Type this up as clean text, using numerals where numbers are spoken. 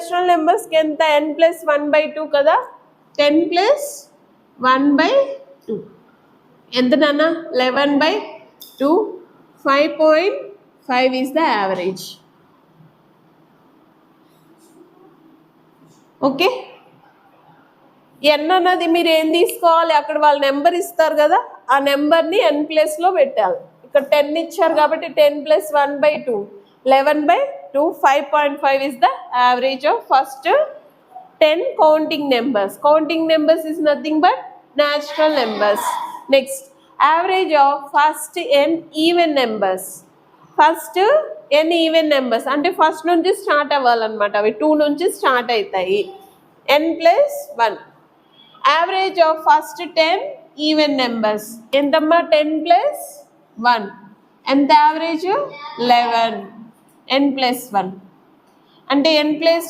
Natural నెంబర్స్కి ఎంత n plus 1/2 కదా 10 ప్లస్ 1/2 ఎంత నాన్న 11/2 5.5 is the average. Okay n అన్నది మీరు ఏం తీసుకోవాలి అక్కడ వాళ్ళు నెంబర్ ఇస్తారు కదా ఆ నెంబర్ని n ప్లేస్లో పెట్టాలి. ఇక్కడ 10 ఇచ్చారు కాబట్టి 10 plus 1/2 11/2 5.5 is the average of first 10 counting numbers. Counting numbers is nothing but natural numbers. Next, average of first n even numbers. First n even numbers అంటే ఫస్ట్ నుంచి స్టార్ట్ అవ్వాలన్నమాట. అవి 2 నుంచి స్టార్ట్ అవుతాయి. n plus 1 average of first 10 even numbers ఎంతమ్మా 10 plus 1 ఎంత average 11 n plus 1 అంటే n plus